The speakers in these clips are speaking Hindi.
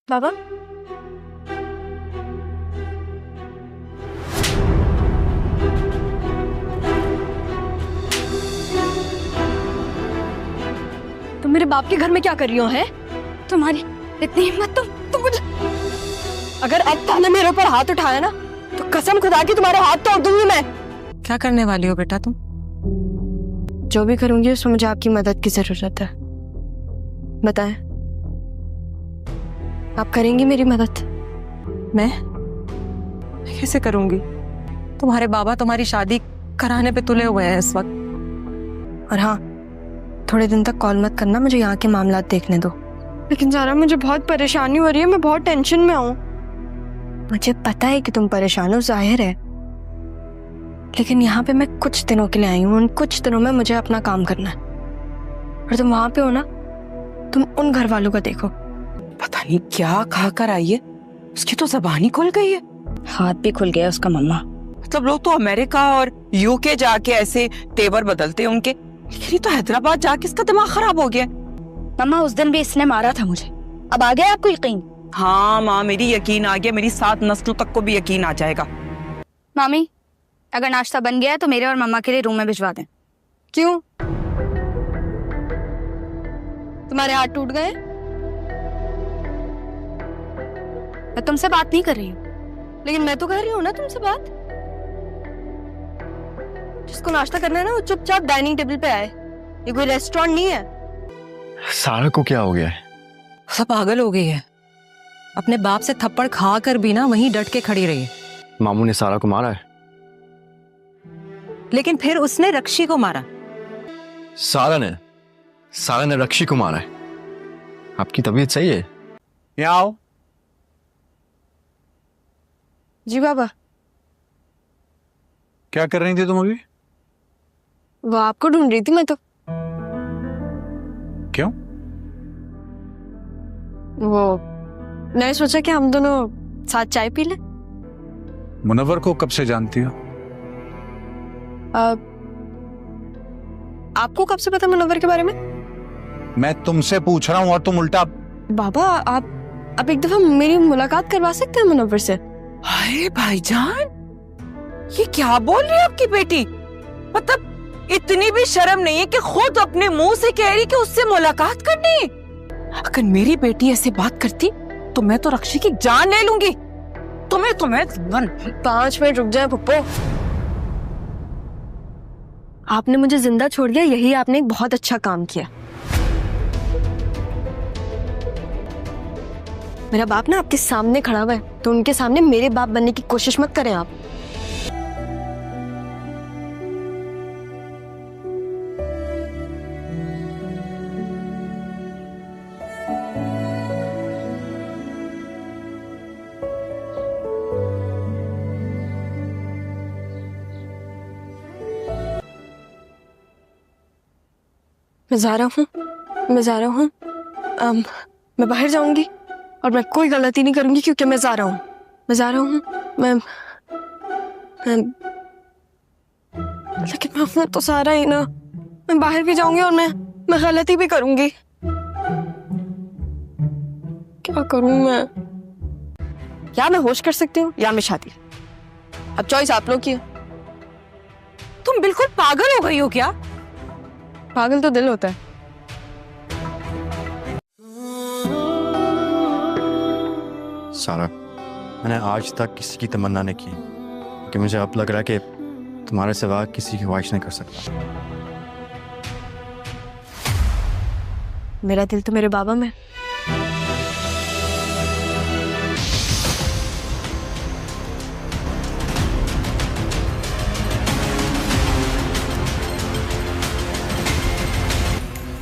बाबा, तुम मेरे बाप के घर में क्या कर रही हो? है तुम्हारी इतनी हिम्मत? तुम मुझे, अगर अब तुमने मेरे ऊपर हाथ उठाया ना तो कसम खुदा की तुम्हारे हाथ तोड़ दूंगी मैं। क्या करने वाली हो बेटा तुम? जो भी करूंगी उसमें मुझे आपकी मदद की जरूरत है। बताएं, आप करेंगी मेरी मदद? मैं कैसे करूंगी? तुम्हारे बाबा तुम्हारी शादी कराने पे तुले हुए हैं इस वक्त। और हाँ, थोड़े दिन तक कॉल मत करना, मुझे यहाँ के मामलात देखने दो। लेकिन ज़ारा, मुझे बहुत परेशानी हो रही है, मैं बहुत टेंशन में हूँ। मुझे पता है कि तुम परेशान हो, जाहिर है, लेकिन यहाँ पे मैं कुछ दिनों के लिए आई हूँ। उन कुछ दिनों में मुझे अपना काम करना है। और तुम वहां पे हो ना, तुम उन घर वालों का देखो। पता नहीं क्या खा कर आई है, उसकी तो जबान ही खुल गई है। हाथ भी खुल गया उसका मम्मा। मतलब लोग तो अमेरिका और यूके जाके ऐसे तेवर बदलते हैं उनके, लेकिन ये तो हैदराबाद जाके इसका दिमाग खराब हो गया। मम्मा, उस दिन भी इसने मारा था मुझे, अब आ गया आपको यकीन? हाँ माँ, मेरी यकीन आ गया, मेरी 7 नस्लों तक को भी यकीन आ जाएगा। मामी, अगर नाश्ता बन गया है तो मेरे और मम्मा के लिए रूम में भिजवा दें। क्यों? तुम्हारे हाथ टूट गए? मैं तुमसे बात नहीं कर रही हूँ। लेकिन मैं तो कर रही हूँ ना तुमसे बात। जिसको नाश्ता करना है ना वो चुपचाप डाइनिंग टेबल पे आए, ये कोई रेस्टोरेंट नहीं है। सारा को क्या हो गया है? सब पागल हो गई है, अपने बाप से थप्पड़ खा कर भी ना वहीं डट के खड़ी रही है। मामू ने सारा को मारा है। लेकिन फिर उसने रक्षी को मारा। सारा ने रक्षी को मारा है। आपकी तबीयत सही है? यहाँ आओ। जी बाबा। क्या कर रही थी तुम अभी? वो आपको ढूंढ रही थी मैं तो। क्यों? वो मैंने सोचा कि हम दोनों साथ चाय पी लें। मुनव्वर को कब से जानती हो? आपको कब से पता मुनव्वर के बारे में? मैं तुमसे पूछ रहा हूँ और तुम उल्टा। बाबा, आप एक दफा मेरी मुलाकात करवा सकते हैं मुनव्वर से? अरे भाईजान, ये क्या बोल रही है आपकी बेटी? मतलब इतनी भी शर्म नहीं है कि खुद अपने मुंह से कह रही कि उससे मुलाकात करनी है। अगर मेरी बेटी ऐसे बात करती तो मैं तो रक्षी की जान ले लूंगी। तुम्हें 5 मिनट रुक जाए पप्पो। आपने मुझे जिंदा छोड़ दिया, यही आपने एक बहुत अच्छा काम किया। मेरा बाप ना आपके सामने खड़ा हुआ है, तो उनके सामने मेरे बाप बनने की कोशिश मत करें आप। मैं जा रहा हूँ। मैं बाहर जाऊंगी और मैं कोई गलती नहीं करूंगी क्योंकि मैं जा रहा हूँ। लेकिन मैं हूँ तो सारा ही ना। मैं बाहर भी जाऊंगी और मैं गलती भी करूंगी। क्या करूं मैं? या मैं होश कर सकती हूँ या मैं शादी। अब चॉइस आप लोग की है। तुम बिल्कुल पागल हो गई हो क्या? पागल तो दिल होता है। सारा, मैंने आज तक किसी की तमन्ना नहीं की कि मुझे अब लग रहा है कि तुम्हारे सिवा किसी की ख्वाहिश नहीं कर सकता। मेरा दिल तो मेरे बाबा में।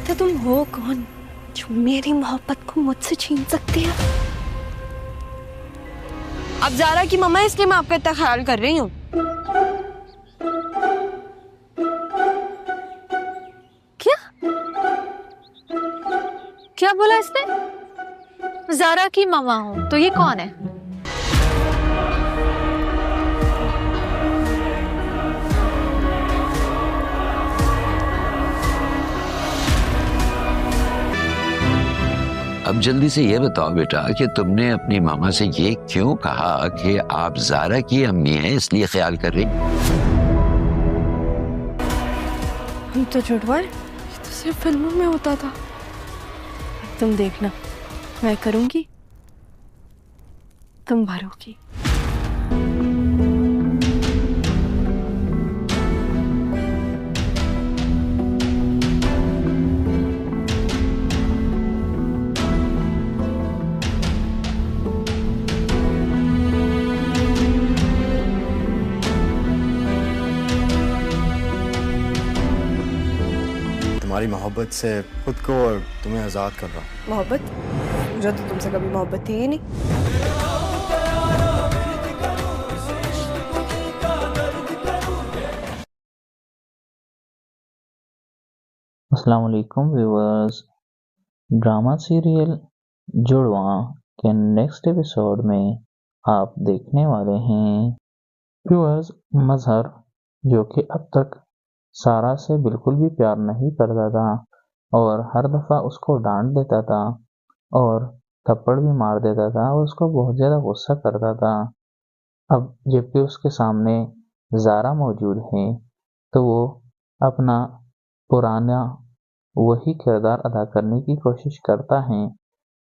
तो तुम हो कौन जो मेरी मोहब्बत को मुझसे छीन सकती है? अब ज़ारा की मम्मा, इसलिए मैं आपका इतना ख्याल कर रही हूँ। क्या क्या बोला इसने? ज़ारा की मम्मा हो तो ये कौन है? अब जल्दी से ये बताओ बेटा कि तुमने अपनी मामा से ये क्यों कहा कि आप ज़ारा की अम्मी हैं इसलिए ख्याल कर रही? हम तो जुड़वा ये तो सिर्फ फिल्मों में होता था। तुम देखना, मैं करूंगी, तुम भरोगी। तुम्हारी मोहब्बत से खुद को और तुम्हें आज़ाद कर रहा हूँ। मोहब्बत? मुझे तो तुमसे कभी मोहब्बत थी ही नहीं। अस्सलाम वालेकुम व्यूअर्स। ड्रामा सीरियल जुड़वा के नेक्स्ट एपिसोड में आप देखने वाले हैं व्यूअर्स मजहर, जो कि अब तक सारा से बिल्कुल भी प्यार नहीं करता था और हर दफ़ा उसको डांट देता था और थप्पड़ भी मार देता था और उसको बहुत ज़्यादा गुस्सा करता था। अब जबकि उसके सामने ज़ारा मौजूद है तो वो अपना पुराना वही किरदार अदा करने की कोशिश करता है,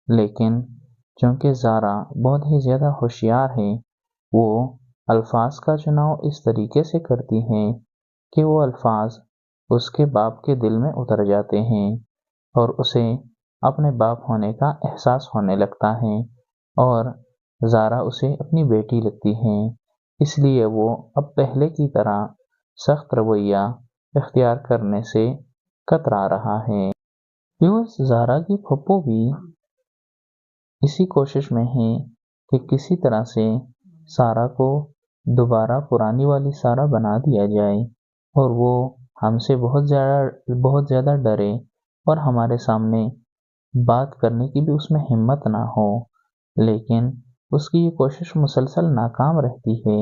लेकिन चूँकि ज़ारा बहुत ही ज़्यादा होशियार है, वो अल्फाज का चुनाव इस तरीके से करती हैं कि वो अल्फाज उसके बाप के दिल में उतर जाते हैं और उसे अपने बाप होने का एहसास होने लगता है और ज़ारा उसे अपनी बेटी लगती है। इसलिए वो अब पहले की तरह सख्त रवैया इख्तियार करने से कतरा रहा है। व्यूअर्स, ज़ारा की फप्पो भी इसी कोशिश में है कि किसी तरह से सारा को दोबारा पुरानी वाली सारा बना दिया जाए और वो हमसे बहुत ज़्यादा डरे और हमारे सामने बात करने की भी उसमें हिम्मत ना हो। लेकिन उसकी ये कोशिश मुसलसल नाकाम रहती है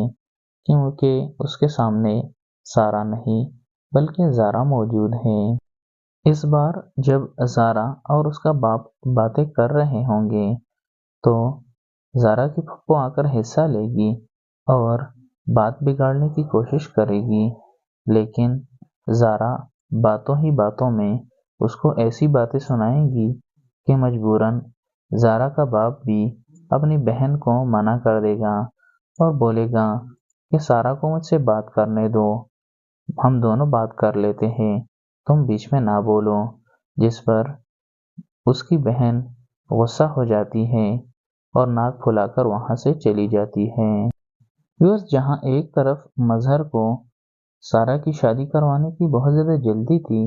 क्योंकि उसके सामने सारा नहीं बल्कि ज़ारा मौजूद है। इस बार जब ज़ारा और उसका बाप बातें कर रहे होंगे तो ज़ारा की फप्पो आकर हिस्सा लेगी और बात बिगाड़ने की कोशिश करेगी, लेकिन ज़ारा बातों ही बातों में उसको ऐसी बातें सुनाएगी कि मजबूरन ज़ारा का बाप भी अपनी बहन को मना कर देगा और बोलेगा कि सारा को मुझसे बात करने दो, हम दोनों बात कर लेते हैं, तुम बीच में ना बोलो। जिस पर उसकी बहन गुस्सा हो जाती है और नाक फुलाकर वहाँ से चली जाती है। व्यूअर्स, जहाँ एक तरफ मजहर को सारा की शादी करवाने की बहुत ज़्यादा जल्दी थी,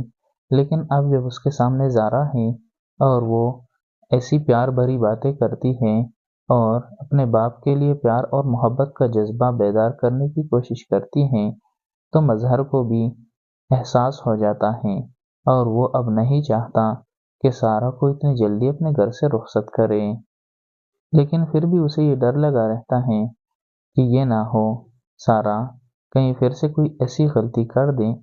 लेकिन अब जब उसके सामने ज़ारा है और वो ऐसी प्यार भरी बातें करती है और अपने बाप के लिए प्यार और मोहब्बत का जज्बा बेदार करने की कोशिश करती हैं, तो मजहर को भी एहसास हो जाता है और वो अब नहीं चाहता कि सारा को इतनी जल्दी अपने घर से रुखसत करे। लेकिन फिर भी उसे ये डर लगा रहता है कि ये ना हो सारा कहीं फिर से कोई ऐसी गलती कर दे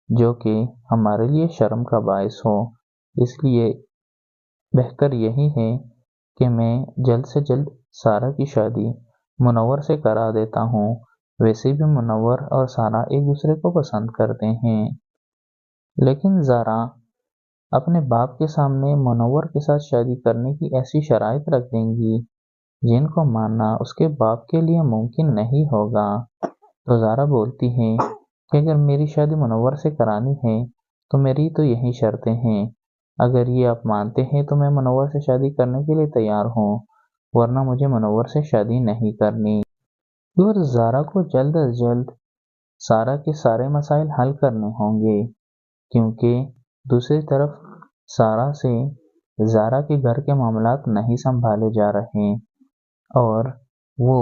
जो कि हमारे लिए शर्म का बायस हो। इसलिए बेहतर यही है कि मैं जल्द से जल्द सारा की शादी मुनव्वर से करा देता हूँ। वैसे भी मुनव्वर और सारा एक दूसरे को पसंद करते हैं, लेकिन ज़ारा अपने बाप के सामने मुनव्वर के साथ शादी करने की ऐसी शराइत रख देंगी जिनको मानना उसके बाप के लिए मुमकिन नहीं होगा। तो ज़ारा बोलती है कि अगर मेरी शादी मुनव्वर से करानी है तो मेरी तो यही शर्तें हैं, अगर ये आप मानते हैं तो मैं मुनव्वर से शादी करने के लिए तैयार हूँ, वरना मुझे मुनव्वर से शादी नहीं करनी। और ज़ारा को जल्द अज जल्द सारा के सारे मसाइल हल करने होंगे क्योंकि दूसरी तरफ सारा से ज़ारा के घर के मामलात नहीं संभाले जा रहे और वो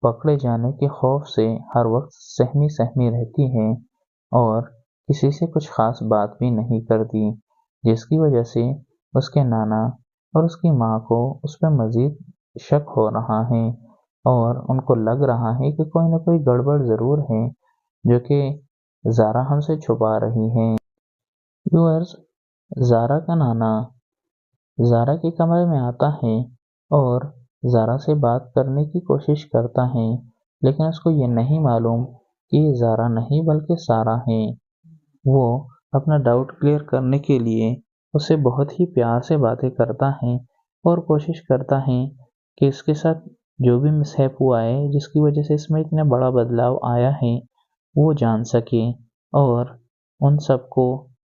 पकड़े जाने के खौफ से हर वक्त सहमी सहमी रहती है और किसी से कुछ ख़ास बात भी नहीं करती, जिसकी वजह से उसके नाना और उसकी माँ को उस पर मज़ीद शक हो रहा है और उनको लग रहा है कि कोई ना कोई गड़बड़ ज़रूर है जो कि ज़ारा हमसे छुपा रही है। व्यूअर्स, ज़ारा का नाना ज़ारा के कमरे में आता है और ज़ारा से बात करने की कोशिश करता है, लेकिन उसको ये नहीं मालूम कि ये ज़ारा नहीं बल्कि सारा है। वो अपना डाउट क्लियर करने के लिए उससे बहुत ही प्यार से बातें करता है और कोशिश करता है कि इसके साथ जो भी मिसहैप हुआ है, जिसकी वजह से इसमें इतना बड़ा बदलाव आया है, वो जान सके और उन सबको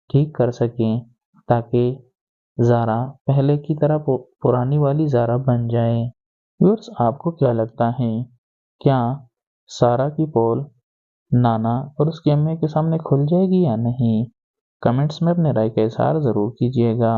ठीक कर सके, ताकि ज़ारा पहले की तरह पुरानी वाली ज़ारा बन जाए। व्यूअर्स, आपको क्या लगता है, क्या सारा की पोल नाना और उसकी अम्मी के सामने खुल जाएगी या नहीं? कमेंट्स में अपने राय का इजहार ज़रूर कीजिएगा।